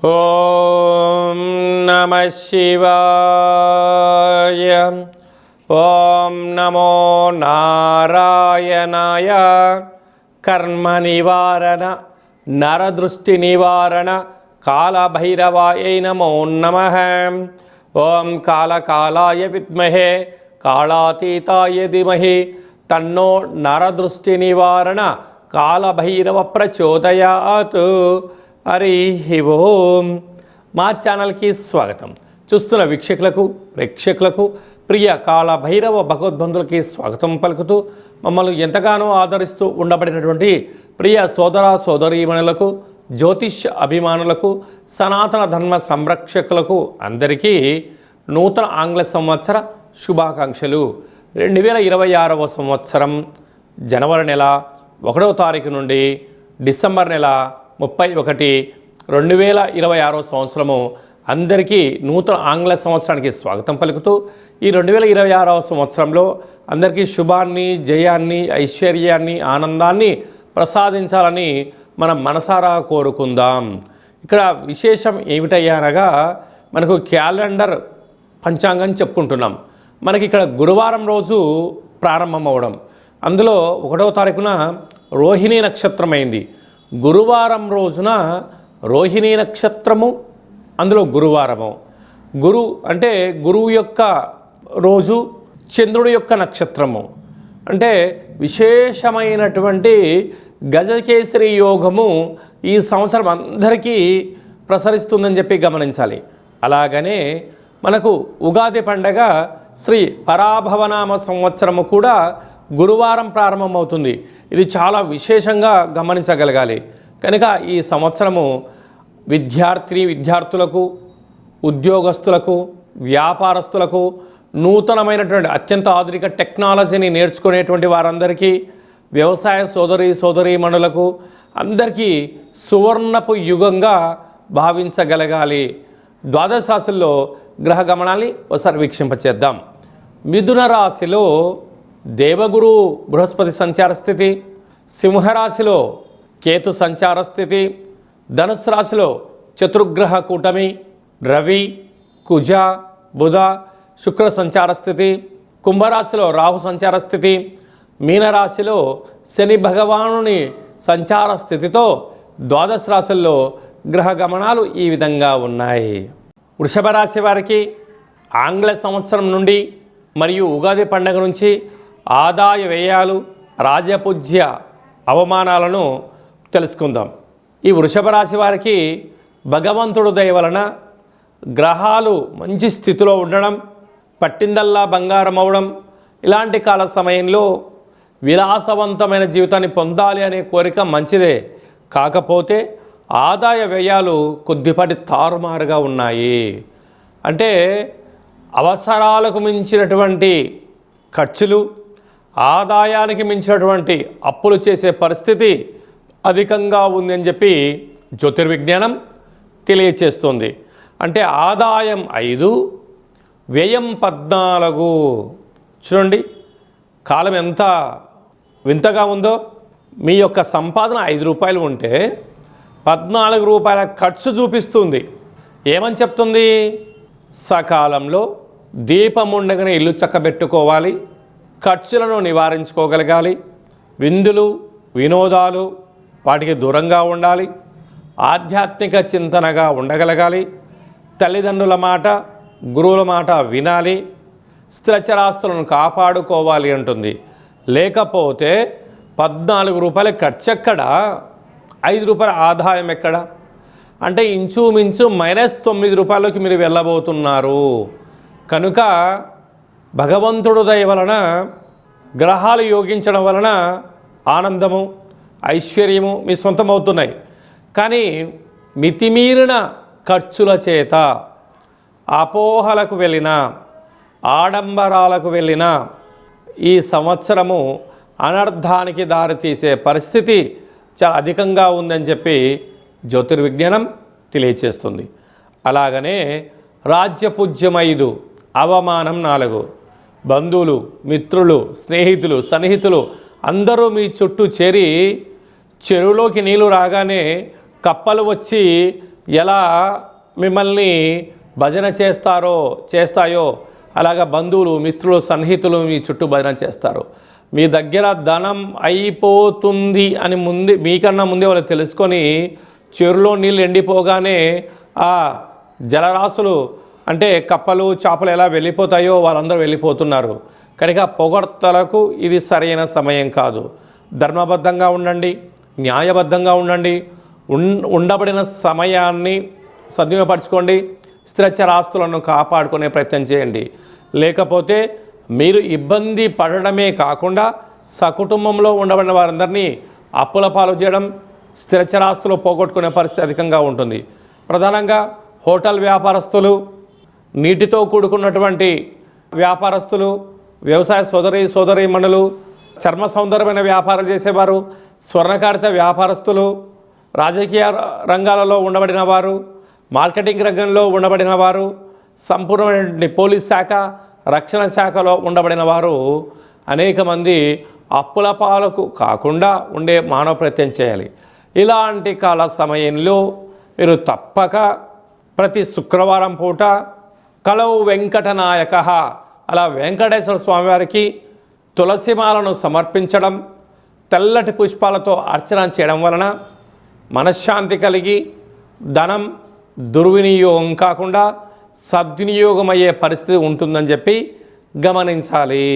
ఓం నమః శివాయ. ఓం నమో నారాయణాయ. కర్మ నివారణ నరదృష్టి నివారణ కాళభైరవాయ నమో నమః. ఓం కాళకాలాయ విద్మహే కాళాతీతాయ ధీమహి తన్నో నరదృష్టి నివారణ కాళభైరవ ప్రచోదయాత్. హరి ఓం. మా ఛానల్కి స్వాగతం. చూస్తున్న వీక్షకులకు ప్రేక్షకులకు ప్రియ కాళభైరవ భగవద్బంధులకి స్వాగతం పలుకుతూ మమ్మల్ని ఎంతగానో ఆదరిస్తూ ఉండబడినటువంటి ప్రియ సోదర సోదరీమణులకు, జ్యోతిష్ అభిమానులకు, సనాతన ధర్మ సంరక్షకులకు అందరికీ నూతన ఆంగ్ల సంవత్సర శుభాకాంక్షలు. 2026వ సంవత్సరం జనవరి నెల 1వ తారీఖు నుండి డిసెంబర్ నెల 31, 2026వ సంవత్సరము అందరికీ నూతన ఆంగ్ల సంవత్సరానికి స్వాగతం పలుకుతూ ఈ 2026వ సంవత్సరంలో అందరికీ శుభాన్ని, జయాన్ని, ఐశ్వర్యాన్ని, ఆనందాన్ని ప్రసాదించాలని మనం మనసారా కోరుకుందాం. ఇక్కడ విశేషం ఏమిటయ్యా అనగా మనకు క్యాలెండర్ పంచాంగం చెప్పుకుంటున్నాం. మనకి ఇక్కడ గురువారం రోజు ప్రారంభమవడం, అందులో 1వ తారీఖున రోహిణీ నక్షత్రం అయింది. గురువారం రోజున రోహిణీ నక్షత్రము, అందులో గురువారము. గురు అంటే గురువు యొక్క రోజు, చంద్రుడి యొక్క నక్షత్రము. అంటే విశేషమైనటువంటి గజకేసరి యోగము ఈ సంవత్సరం అందరికీ ప్రసరిస్తుందని చెప్పి గమనించాలి. అలాగనే మనకు ఉగాది పండగ శ్రీ పరాభవనామ సంవత్సరము కూడా గురువారం ప్రారంభమవుతుంది. ఇది చాలా విశేషంగా గమనించగలగాలి. కనుక ఈ సంవత్సరము విద్యార్థులకు, ఉద్యోగస్తులకు, వ్యాపారస్తులకు, నూతనమైనటువంటి అత్యంత ఆధునిక టెక్నాలజీని నేర్చుకునేటువంటి వారందరికీ, వ్యవసాయ సోదరీమణులకు అందరికీ సువర్ణపు యుగంగా భావించగలగాలి. ద్వాదశ రాశుల్లో గ్రహ గమనాన్ని ఒకసారి వీక్షింపచేద్దాం. మిథున రాశిలో దేవగురు బృహస్పతి సంచార స్థితి, సింహరాశిలో కేతు సంచార స్థితి, ధనుసు రాశిలో చతుర్గ్రహ కూటమి రవి, కుజ, బుధ, శుక్ర సంచార స్థితి, కుంభరాశిలో రాహు సంచార స్థితి, మీనరాశిలో శని భగవానుని సంచార స్థితితో ద్వాదశ రాశుల్లో గ్రహ గమనాలు ఈ విధంగా ఉన్నాయి. వృషభ రాశి వారికి ఆంగ్ల సంవత్సరం నుండి మరియు ఉగాది పండుగ నుంచి ఆదాయ వ్యయాలు, రాజపూజ్య అవమానాలను తెలుసుకుందాం. ఈ వృషభ రాశి వారికి భగవంతుడు దయ వలన గ్రహాలు మంచి స్థితిలో ఉండడం, పట్టిందల్లా బంగారం అవడం, ఇలాంటి కాల సమయంలో విలాసవంతమైన జీవితాన్ని పొందాలి అనే కోరిక మంచిదే. కాకపోతే ఆదాయ వ్యయాలు కొద్దిపాటి తారుమారుగా ఉన్నాయి. అంటే అవసరాలకు మించినటువంటి ఖర్చులు, ఆదాయానికి మించినటువంటి అప్పులు చేసే పరిస్థితి అధికంగా ఉందని చెప్పి జ్యోతిర్విజ్ఞానం తెలియచేస్తుంది. అంటే ఆదాయం 5, వ్యయం 14. చూడండి కాలం ఎంత వింతగా ఉందో. మీ యొక్క సంపాదన 5 రూపాయలు ఉంటే 14 రూపాయల ఖర్చు చూపిస్తుంది. ఏమని చెప్తుంది? సకాలంలో దీపం ఉండగానే ఇల్లు చక్కబెట్టుకోవాలి, ఖర్చులను నివారించుకోగలగాలి, విందులు వినోదాలు వాటికి దూరంగా ఉండాలి, ఆధ్యాత్మిక చింతనగా ఉండగలగాలి, తల్లిదండ్రుల మాట, గురువుల మాట వినాలి, స్థిరచరాస్తులను కాపాడుకోవాలి అంటుంది. లేకపోతే 14 రూపాయల ఖర్చు ఎక్కడ, 5 రూపాయల ఆదాయం ఎక్కడ? అంటే ఇంచుమించు -9 రూపాయలకి మీరు వెళ్ళబోతున్నారు. కనుక భగవంతుడు దయ వలన, గ్రహాలు యోగించడం వలన ఆనందము, ఐశ్వర్యము మీ సొంతమవుతున్నాయి. కానీ మితిమీరిన ఖర్చుల చేత, అపోహలకు వెళ్ళిన, ఆడంబరాలకు వెళ్ళిన ఈ సంవత్సరము అనర్థానికి దారితీసే పరిస్థితి చాలా అధికంగా ఉందని చెప్పి జ్యోతిర్విజ్ఞానం తెలియచేస్తుంది. అలాగనే రాజ్యపూజ్యం 5, అవమానం 4. బంధువులు, మిత్రులు, స్నేహితులు, సన్నిహితులు అందరూ మీ చుట్టూ చేరి చెరువులోకి నీళ్లు రాగానే కప్పలు వచ్చి ఎలా మిమ్మల్ని భజన చేస్తాయో అలాగా బంధువులు, మిత్రులు, సన్నిహితులు మీ చుట్టూ భజన చేస్తారు. మీ దగ్గర ధనం అయిపోతుంది అని మీకన్నా ముందే వాళ్ళు తెలుసుకొని చెరువులో నీళ్ళు ఎండిపోగానే ఆ జలరాశులు అంటే కప్పలు, చేపలు ఎలా వెళ్ళిపోతాయో వాళ్ళందరూ వెళ్ళిపోతున్నారు. కనుక పొగడ్తలకు ఇది సరైన సమయం కాదు. ధర్మబద్ధంగా ఉండండి, న్యాయబద్ధంగా ఉండండి, ఉండబడిన సమయాన్ని సద్వినియోగపరచుకోండి. స్థిరచరాస్తులను కాపాడుకునే ప్రయత్నం చేయండి. లేకపోతే మీరు ఇబ్బంది పడడమే కాకుండా సకుటుంబంలో ఉండబడిన వారందరినీ అప్పుల పాలు చేయడం, స్థిరచరాస్తులు పోగొట్టుకునే పరిస్థితి అధికంగా ఉంటుంది. ప్రధానంగా హోటల్ వ్యాపారస్తులు, నీటితో కూడుకున్నటువంటి వ్యాపారస్తులు, వ్యవసాయ సోదరీమణులు, చర్మ సౌందర్యమైన వ్యాపారాలు చేసేవారు, స్వర్ణకారిత వ్యాపారస్తులు, రాజకీయ రంగాలలో ఉండబడిన వారు, మార్కెటింగ్ రంగంలో ఉండబడిన వారు, సంపూర్ణమైన పోలీస్ శాఖ, రక్షణ శాఖలో ఉండబడిన వారు అనేక మంది అప్పుల పాలకు కాకుండా ఉండే మానవ ప్రయత్నం చేయాలి. ఇలాంటి కాల సమయంలో మీరు తప్పక ప్రతి శుక్రవారం పూట కలౌ వెంకటనాయక అలా వెంకటేశ్వర స్వామివారికి తులసిమాలను సమర్పించడం, తెల్లటి పుష్పాలతో అర్చన చేయడం వలన మనశ్శాంతి కలిగి ధనం దుర్వినియోగం కాకుండా సద్వినియోగం అయ్యే పరిస్థితి ఉంటుందని చెప్పి గమనించాలి.